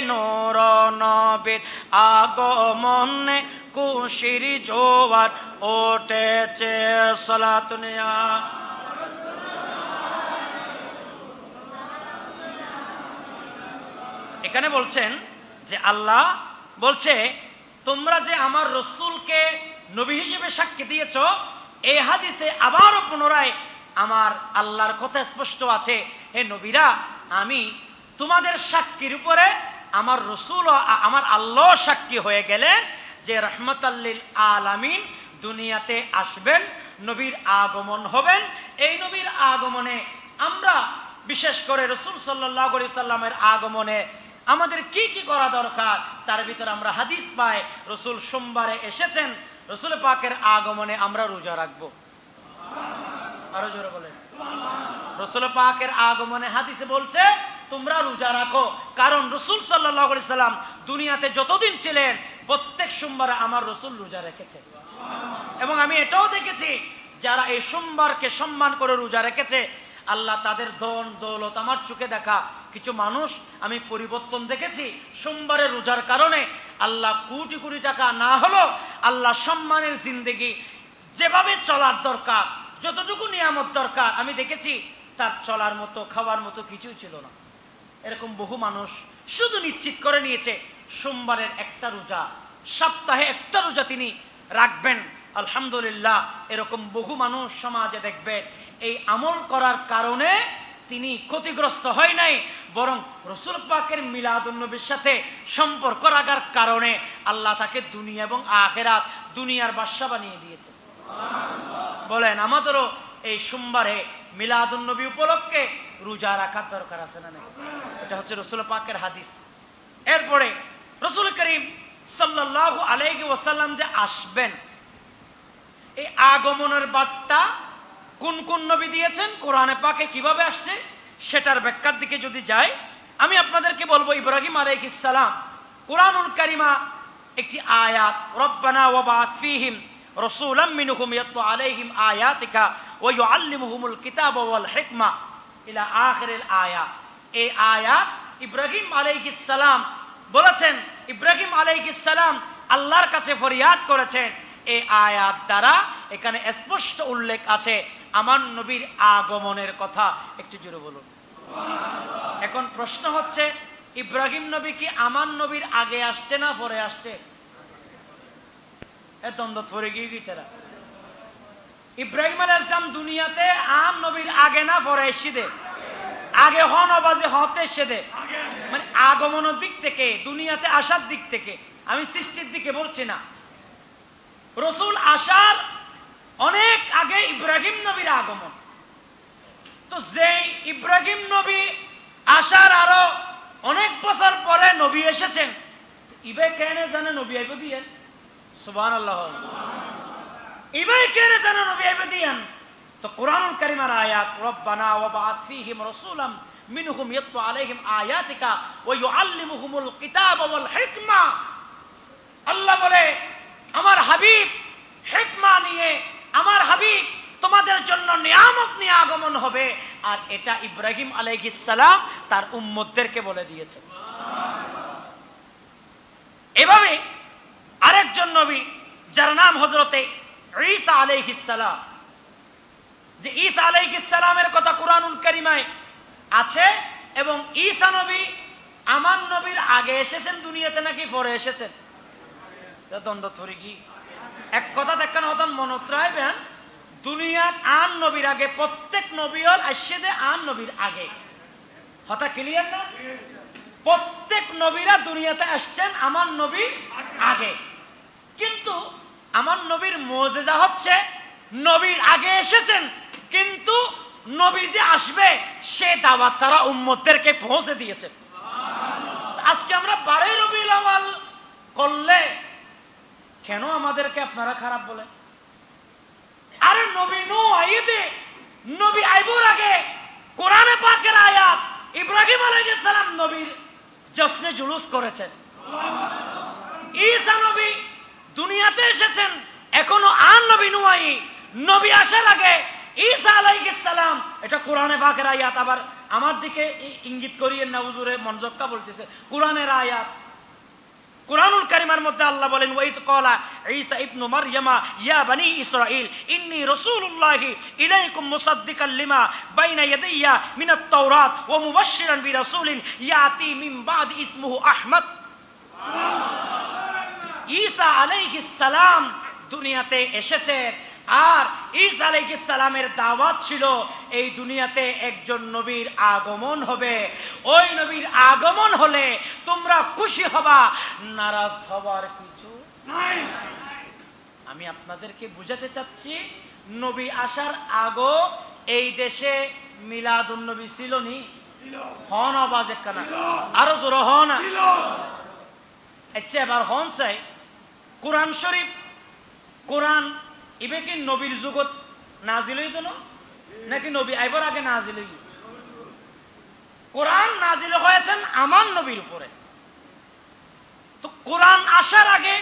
নূর নবীর আগমনে খুশির জোয়ার উঠেছে। সালাতুন ইয়া এখানে বলছেন যে আল্লাহ বলছে তোমরা যে আমার রাসূলকে নবী হিসেবে সাক্ষী দিয়েছ, এই হাদিসে আবারও পুনরায় আমার আল্লাহর কথা স্পষ্ট আছে, হে নবীরা আমি তোমাদের সাক্ষীর উপরে আমার রাসূল আমার আল্লাহ সাক্ষী হয়ে গেলেন যে রাহমাতাল লিল আলামিন দুনিয়াতে আসবেন, নবীর আগমন হবেন। এই নবীর আগমনে আমরা বিশেষ করে রাসূল সাল্লাল্লাহু আলাইহি সাল্লামের আগমনে আমাদের কি কি করা দরকার, তার ভিতরে আমরা হাদিস পাই রাসূল সোমবারে এসেছেন, রাসূল পাকের আগমনে আমরা রোজা রাখবো। আরো জোরে বলেন রাসূল পাকের আগমনে হাদিসে বলছে তোমরা রোজা রাখো, কারণ রাসূল সাল্লাল্লাহু আলাইহি সাল্লাম দুনিয়াতে যতদিন ছিলেন প্রত্যেক সোমবারে আমার রাসূল রোজা রেখেছে। এবং আমি এটাও দেখেছি যারা এই সোমবারকে সম্মান করে রোজা রেখেছে, আল্লাহ তাদের ধন দৌলত আমার চোখে দেখা কিছু মানুষ আমি পরিবর্তন দেখেছি। সোমবারে রোজার কারণে আল্লাহ কোটি কোটি টাকা না হলো আল্লাহ সম্মানের জিন্দেগি যেভাবে চলার দরকার, যতটুকু নিয়ামত দরকার আমি দেখেছি তার চলার মতো খাওয়ার মতো কিছুই ছিল না। এরকম বহু মানুষ শুধু নিশ্চিত করে নিয়েছে সোমবারের একটা রোজা, সপ্তাহে একটা রোজা তিনি রাখবেন। আলহামদুলিল্লাহ এরকম বহু মানুষ সমাজে দেখবে এই আমল করার কারণে তিনি ক্ষতিগ্রস্ত হয় নাই, বরং রাসূল পাকের মিলাদুন নবীর সাথে সম্পর্ক রাখার কারণে আল্লাহ তাকে দুনিয়া এবং আখিরাত দুনিয়ার বাদশা বানিয়ে দিয়েছে। বলেন আমাদেরও এই সোমবারে মিলাদুন নবী উপলক্ষে রোজা রাখার দরকার আছে না? এটা হচ্ছে রাসূল পাকের হাদিস। এরপরে রাসূল করিম সাল্লাল্লাহু আলাইহি ওয়াসাল্লাম যে আসবেন, এই আগমনের বার্তা কোন কোন নবী দিয়েছেন, কোরআনে পাকে কিভাবে আসছে সেটার ব্যাখ্যার দিকে যদি যাই, আমি আপনাদেরকে বলবো ইব্রাহিম আলাইহিস সালাম কুরআনুল কারিমা একটি আয়াত, রব্বানা ওয়াবা'আথ ফীহিম রাসূলাম মিনহুম ইয়াতলু আলাইহিম আয়াতিকা ওয়া ইউআল্লিমুহুমুল কিতাবা ওয়াল হিকমা ইলা আখিরিল আয়াত। এই আয়াত ইব্রাহিম আলাইহিস সালাম বলেছেন, ইব্রাহিম আলাইহিস সালাম আল্লাহর কাছে ফরিয়াদ করেছেন। এই আয়াত দ্বারা এখানে স্পষ্ট উল্লেখ আছে আমার নবীর আগমনের কথা। একটু জোরে বলুন সুবহানাল্লাহ। এখন প্রশ্ন হচ্ছে ইব্রাহিম নবী কি আমার নবীর আগে আসছে না পরে আসছে? এ দ্বন্দ্ব পড়ে গিয়ে গিয়েছে। ইব্রাহিম আলাইহিস সালাম দুনিয়াতে আম নবীর আগে না পরে এসেছে? আগে হন বাজে হতে এসেছে, মানে আগমনের দিক থেকে, দুনিয়াতে আসার দিক থেকে, আমি সৃষ্টির দিকে বলছি না। রাসূল আসার অনেক আগে ইব্রাহিম নবীর আগমন। তো যে ইব্রাহিম নবী আসার আরো অনেক বছর পরে নবী এসেছেন, ইবে কেন জানে নবী আইবে দিয়েন? সুবহানাল্লাহ। ইবে কেন জানে নবী আইবে দিয়েন? তো কুরআনুল কারীমের আয়াত রব্বানা ওয়াবা'আথ ফীহিম রাসূলাম মিনহুম ইয়াতলু আলাইহিম আয়াতিকা ওয়া ইউআল্লিমুহুমুল কিতাবা ওয়াল হিকমা। আল্লাহ বলে আমার হাবিব হিকমা নিয়ে, আমার হাবিব তোমাদের জন্য নিয়ামত নিয়ে আগমন হবে। আর এটা ইব্রাহিম আলাইহিস সালাম তার উম্মতদেরকে বলে দিয়েছেন। এভাবে আরেকজন নবী যার নাম হযরতে ঈসা আলাইহিস সালাম, যে ঈসা আলাইহিস সালামের কথা কুরআনুল কারীমায় আছে, এবং ঈসা নবী আমার নবীর আগে এসেছেন দুনিয়াতে নাকি পরে এসেছেন? দ্বন্দ্ব থরি কি এক কথা দেখেন হতন মনত রাখবেন, দুনিয়ার আন নবীর আগে, প্রত্যেক নবী হল আসছে আন নবীর আগে। কথা ক্লিয়ার না? প্রত্যেক নবীরা দুনিয়াতে আসছেন আমার নবীর আগে, কিন্তু আমার নবীর মুজিজা হচ্ছে নবীর আগে এসেছেন, কিন্তু নবী যে আসবে সে দাওয়াত তারা উম্মতদেরকে পৌঁছে দিয়েছেন। আজকে আমরা 12 রবিউল আউয়াল করলে কেন আমাদেরকে আপনারা খারাপ বলে? আরে নবী নূহ আইতে, নবী আইবুর আগে কোরআনে পাকের আয়াত ইব্রাহিম আলাইহিস সালাম নবীর জশ্নে জুলুস করেছেন। ঈসা নবী দুনিয়াতে এসেছেন, এখনো আন নবী নূহ আই, নবী আসার আগে ঈসা আলাইহিস সালাম, এটা কোরআনে পাকের আয়াত। আবার আমার দিকে ইঙ্গিত করিয়েন না, হুজুরে মনজক্কা বলতেছে কোরআনের আয়াত। কুরআনুল কারীমের মধ্যে আল্লাহ বলেন, ওয়াইদ ক্বালা ঈসা ইবনু মারইয়ামা ইয়া বনি ইসরাঈল ইন্নী রাসূলুল্লাহি ইলাইকুম মুসাদ্দিকাল লিমা বাইনা ইয়াদাইয়া মিনাত তাওরাত ওয়া মুবাশশিরান বিরাসূলিন ইয়াতি মিন বাদি ইসমুহু আহমদ। ঈসা আলাইহিস সালাম দুনিয়াতে এসেছেন, আর ঈসা আলাইহিস সালামের দাওয়াত ছিল এই দুনিয়াতে একজন নবীর আগমন হবে। ওই নবীর আগমন হলে তোমরা খুশি হবা, নারাজ হবার কিছু নাই। আমি আপনাদেরকে বুঝাতে চাচ্ছি, নবী আসার আগে এই দেশে মিলাদুন নবী ছিল নি? হন আওয়াজ একখানা আরো জোর হন। আচ্ছা এবার হন চাই, কোরআন শরীফ, কোরআন ইবে কি নবীর যুগত নাজিল হইত নাকি নবী আইবার আগে নাজিল হই? কোরআন নাজিল হয়েছেন আমার নবীর উপরে। তো কোরআন আসার আগে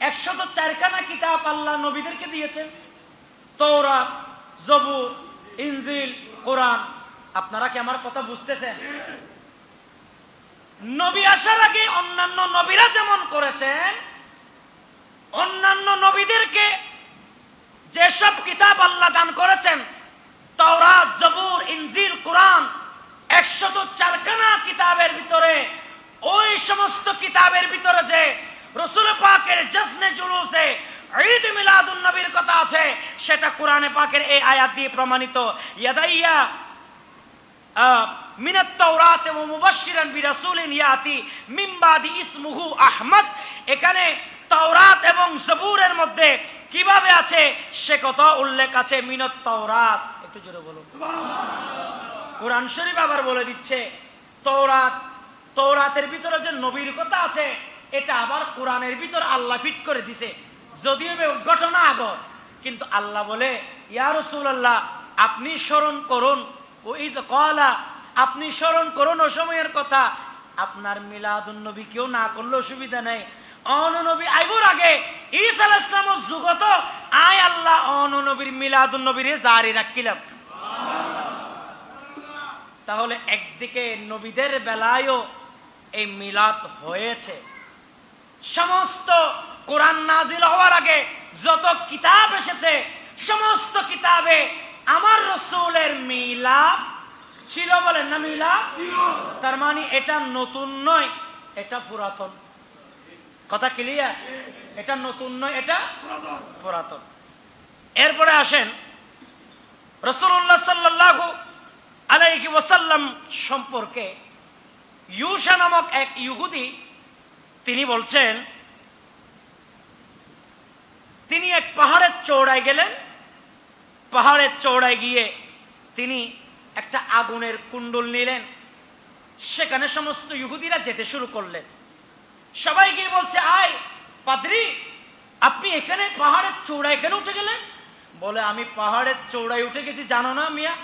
104 খানা কিতাব আল্লাহ নবীদেরকে দিয়েছেন, তাওরাত, জবুর, ইনজিল, কোরআন। আপনারা কি আমার কথা বুঝতেছেন? নবী আসার আগে অন্যান্য নবীরা যেমন করেছেন, অন্যান্য নবীদেরকে যেসব কিতাব আল্লাহ দান করেছেন, তাওরাত, জবুর, ইনজিল, কোরআন, 104 খানা কিতাবের ভিতরে, ওই সমস্ত কিতাবের ভিতরে যে রাসূল পাকের জশ্নে জুলুসে ঈদ মিলাদুন নবীর কথা আছে, সেটা কোরআনে পাকের এই আয়াত দিয়ে প্রমাণিত। ইয়াদাইয়া মিনাত তাওরাত ওয়া মুবাশশিরান বিরাসূলিন ইয়াতি মিন বাদি ইসমুহু আহমদ। এখানে তাওরাত এবং জবুরের মধ্যে কিভাবে আছে সে কথা উল্লেখ আছে, মিনাত তাওরাত। একটু জোরে বলুন সুবহানাল্লাহ। কোরআন শরীফ আবার বলে দিচ্ছে তাওরাত, তাওরাতের ভিতরে যে নবীর কথা আছে এটা আবার কোরআনের ভিতর আল্লাহ ফিট করে দিছে, যদিও ঘটনা আগর, কিন্তু আল্লাহ বলে ইয়া রাসূলুল্লাহ আপনি স্মরণ করুন, ওইদ ক্বালা আপনি স্মরণ করুন ওই সময়ের কথা। আপনার মিলাদুন নবী কেউ না করলে অসুবিধা নেই, অন নবী আইবুর আগে ঈসা আলাইহিস সালামের যুগত আয় আল্লাহ অন নবীর মিলাদুন নবীরে জারি রাখিলাম। তাহলে একদিকে নবীদের বেলায়ও এই মিলাদ হয়েছে। সমস্ত কোরআন নাজিল হওয়ার আগে যত কিতাব এসেছে সমস্ত কিতাবে আমার রাসূলের মিলাদ ছিল, বলেন না মিলাদ ছিল। তার মানে এটা নতুন নয়, এটা পুরাতন। কথা ক্লিয়ার? এটা নতুন নয়, এটা পুরাতন। এরপরে আসেন রাসূলুল্লাহ সাল্লাল্লাহু আলাইহি ওয়াসাল্লাম সম্পর্কে ইউশা নামক এক ইহুদি তিনি বলছেন, তিনি এক পাহাড়ের চওড়ায় গেলেন। পাহাড়ের চওড়ায় গিয়ে তিনি একটা আগুনের কুণ্ডল নিলেন, সেখানে সমস্ত ইহুদিরা যেতে শুরু করলেন। সবাই গিয়ে বলছে, আয় পাদ্রী আপনি এখানে পাহাড়ের চওড়ায় এখানে উঠে গেলেন? বলে আমি পাহাড়ের চওড়ায় উঠে গেছি জানো না মিয়া,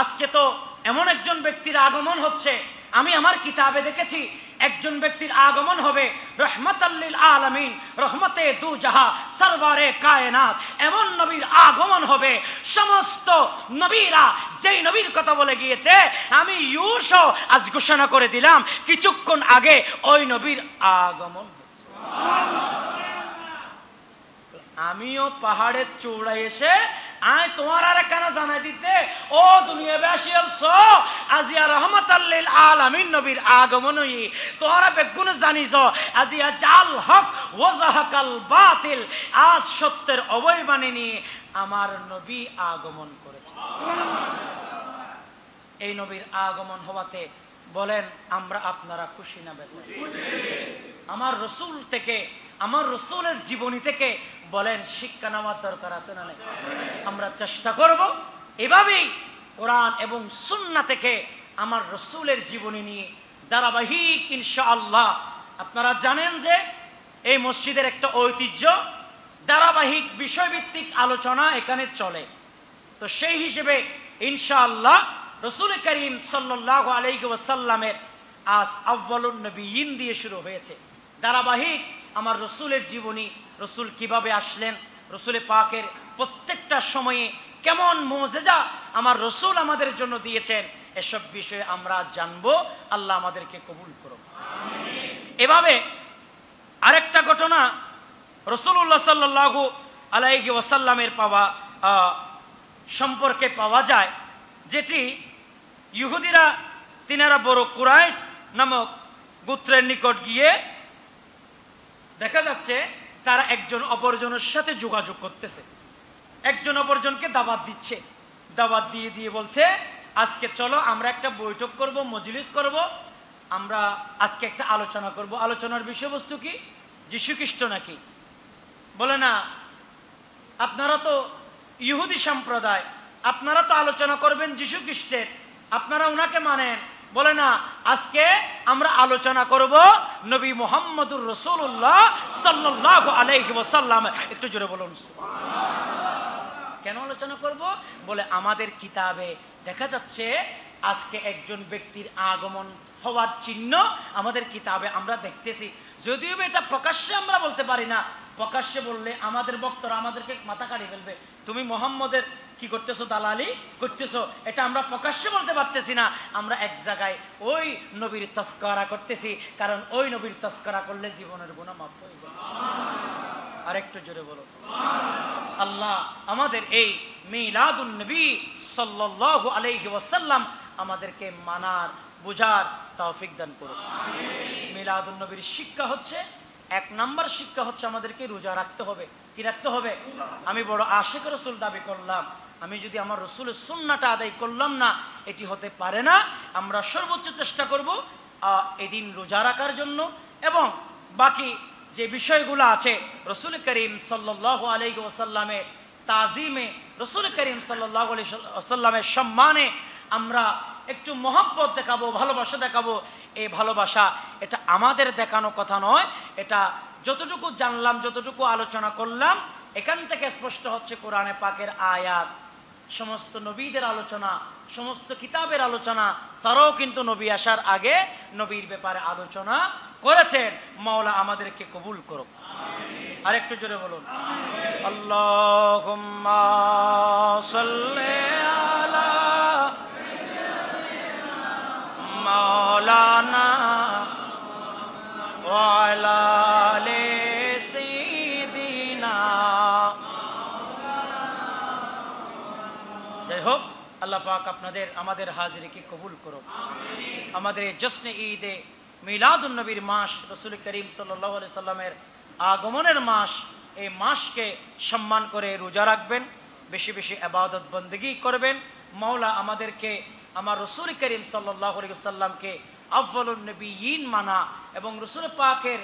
আজকে তো এমন একজন ব্যক্তির আগমন হচ্ছে, আমি আমার কিতাবে দেখেছি একজন ব্যক্তির আগমন হবে রহমাতাল লিল আলামিন, রহমতে দু জাহা, সরওয়ারে কায়নাত। এমন নবীর আগমন হবে, সমস্ত নবীরা যেই নবীর কথা বলে গিয়েছে আমি ইউসও আজ ঘোষণা করে দিলাম কিছুক্ষণ আগে ওই নবীর আগমন। আমিও পাহাড়ের চূড়ায় এসে আয় তোমার আর একখানা জানাই দিতে, ও দুনিয়াবাসী অলসো আজিয়া রহমাতাল লিল আলামিন নবীর আগমন হই তোরা বেগুন জানিস আজিয়া জাল হক ওয়াজাহাকাল বাতিল, আজ সত্যের অবয়বাণী নিয়ে আমার নবী আগমন করেছে। এই নবীর আগমন হওয়াতে বলেন আমরা আপনারা খুশি না বেজার? আমার রসুল থেকে, আমার রসুলের জীবনী থেকে বলেন শিক্ষা নেওয়ার দরকার আছে না? আমরা চেষ্টা করব এভাবেই কোরআন এবং সুন্নাহ থেকে আমার রসুলের জীবনী নিয়ে ধারাবাহিক ইনশাআল্লাহ। আপনারা জানেন যে এই মসজিদের একটা ঐতিহ্য, ধারাবাহিক বিষয়ভিত্তিক আলোচনা এখানে চলে। তো সেই হিসেবে ইনশাআল্লাহ রসুল করিম সাল্লাল্লাহু আলাইহি ওয়াসাল্লামের আজ আউয়ালুন নবিয়্যিন দিয়ে শুরু হয়েছে ধারাবাহিক আমার রসুলের জীবনী, রসুল কিভাবে আসলেন, রসুল পাকের প্রত্যেকটা সময়ে কেমন মুজিজা আমার রসুল আমাদের জন্য দিয়েছেন, এসব বিষয়ে আমরা জানবো। আল্লাহ আমাদেরকে কবুল করুন। এভাবে আরেকটা ঘটনা রাসূলুল্লাহ সাল্লাল্লাহু আলাইহি ওয়াসাল্লামের পাওয়া সম্পর্কে পাওয়া যায়, যেটি ইহুদিরা তিনারা বড় কুরাইশ নামক গোত্রের নিকট গিয়ে দেখা যাচ্ছে তারা একজন অপরজনের সাথে যোগাযোগ করতেছে, একজন অপরজনকে দাওয়াত দিচ্ছে, দাওয়াত দিয়ে দিয়ে বলছে আজকে চলো আমরা একটা বৈঠক করব, মজলিস করব, আমরা আজকে একটা আলোচনা করব। আলোচনার বিষয়বস্তু কি? যীশু খ্রিস্ট নাকি? বলে না, আপনারা তো ইহুদি সম্প্রদায়, আপনারা তো আলোচনা করবেন যীশু খ্রিস্টের, আপনারা ওনাকে মানেন। বলে না, আজকে আমরা আলোচনা করব নবী মুহাম্মদুর রাসূলুল্লাহ সাল্লাল্লাহু আলাইহি ওয়াসাল্লাম। একটু জোরে বলুন। কেন আলোচনা করব? বলে আমাদের কিতাবে দেখা যাচ্ছে আজকে একজন ব্যক্তির আগমন হওয়ার চিহ্ন আমাদের কিতাবে আমরা দেখতেছি। যদিও এটা প্রকাশ্যে আমরা বলতে পারি না, প্রকাশ্যে বললে আমাদের বক্তারা আমাদেরকে মাথা কাটিয়ে ফেলবে। তুমি মুহাম্মদের কি করতেছো? দালালি করতেছো। এটা আমরা প্রকাশ্যে বলতে পারতেছি না, আমরা এক জায়গায় ওই নবীর তস্করা করতেছি, কারণ ওই নবীর তস্করা করলে জীবনের গুনাহ মাফ হয়ে যাবে। আরেকটু জোরে বলো। আল্লাহ আমাদের এই মিলাদুন নবী সাল্লাল্লাহু আলাইহি ওয়াসাল্লাম আমাদেরকে মানার, বুঝার তৌফিক দান করুন। মিলাদুন নবীর শিক্ষা হচ্ছে, এক নাম্বার শিক্ষা হচ্ছে আমাদেরকে রোজা রাখতে হবে। কি রাখতে হবে? আমি বড় আশিক রাসূল দাবি করলাম, আমি যদি আমার রসুলের সুন্নাহটা আদায় করলাম না, এটি হতে পারে না। আমরা সর্বোচ্চ চেষ্টা করব এদিন রোজা রাখার জন্য, এবং বাকি যে বিষয়গুলো আছে রসুল করিম সাল্লাল্লাহু আলাইহি ওয়াসাল্লামের তাজিমে, রসুল করিম সাল্লাল্লাহু আলাইহি ওয়াসাল্লামের সম্মানে আমরা একটু মহব্বত দেখাবো, ভালোবাসা দেখাবো। এই ভালোবাসা এটা আমাদের দেখানো কথা নয়, এটা যতটুকু জানলাম, যতটুকু আলোচনা করলাম, এখান থেকে স্পষ্ট হচ্ছে কোরআনে পাকের আয়াত, সমস্ত নবীদের আলোচনা, সমস্ত কিতাবের আলোচনা, তারাও কিন্তু নবী আসার আগে নবীর ব্যাপারে আলোচনা করেছেন। মাওলা আমাদেরকে কবুল করুক। আরেকটু জোরে বলুন। আল্লাহুম্মা সাল্লি আলা মাওলানা ওয়া আলা আলি সাইয়্যিদিনা। যাই হোক, আল্লাহ পাক আপনাদের আমাদের হাজিরিকে কবুল করুন। আমাদের এই জশ্নে ঈদে মিলাদুন নবীর মাস, রাসূল করিম সাল্লাল্লাহু আলাইহি সাল্লামের আগমনের মাস, এই মাসকে সম্মান করে রোজা রাখবেন, বেশি বেশি ইবাদত বন্দেগী করবেন। মাওলা আমাদেরকে আমার রাসূল করিম সাল্লাল্লাহু আলাইহি ওয়াসাল্লামকে আফজালুন নবিয়্যিন মানা এবং রাসূল পাকের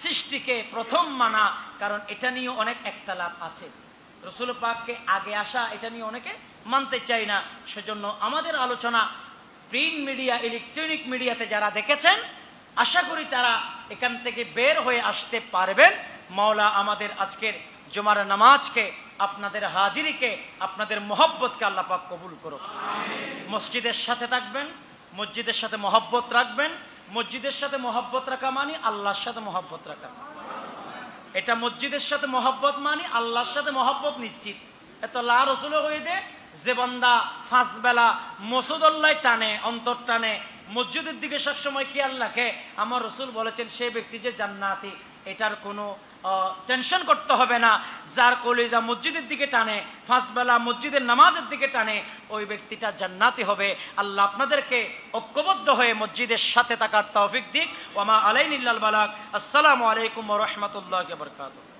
সৃষ্টিকে প্রথম মানা, কারণ এটা নিয়ে অনেক একতলাপ আছে। রাসূল পাককে আগে আসা, এটা নিয়ে অনেকে মানতে চাই না। সেজন্য আমাদের আলোচনা প্রিন্ট মিডিয়া, ইলেকট্রনিক মিডিয়াতে যারা দেখেছেন, আশা করি তারা এখান থেকে বের হয়ে আসতে পারবেন। মাওলা আমাদের আজকের জুমার নামাজকে, আপনাদের হাজিরিকে, আপনাদের মোহব্বতকে আল্লাহ পাক কবুল করুক। মসজিদের সাথে থাকবেন, মসজিদের সাথে মহব্বত রাখবেন। মসজিদের সাথে মহব্বত রাখা মানে আল্লাহর সাথে মহব্বত রাখা। এটা মসজিদের সাথে মহব্বত মানে আল্লাহর সাথে মহব্বত নিশ্চিত। এত লা রসুল হয়ে দে যে বান্দা 5 বেলা মসজিদুল্লাহ টানে, অন্তর টানে, মসজিদের দিকে সবসময় খেয়াল রাখে, আমার রসুল বলেছেন সে ব্যক্তি যে জান্নাতি, এটার কোনো টেনশন করতে হবে না। যার কলিজা মসজিদের দিকে টানে, 5 বেলা মসজিদের নামাজের দিকে টানে, ওই ব্যক্তিটা জান্নাতি হবে। আল্লাহ আপনাদেরকে ঐক্যবদ্ধ হয়ে মসজিদের সাথে থাকার তৌফিক দিক। ওয়া মা আলাইনা ইল্লাল বালাগ। আসসালামু আলাইকুম ওয়া রাহমাতুল্লাহি ওয়া বারাকাতুহু।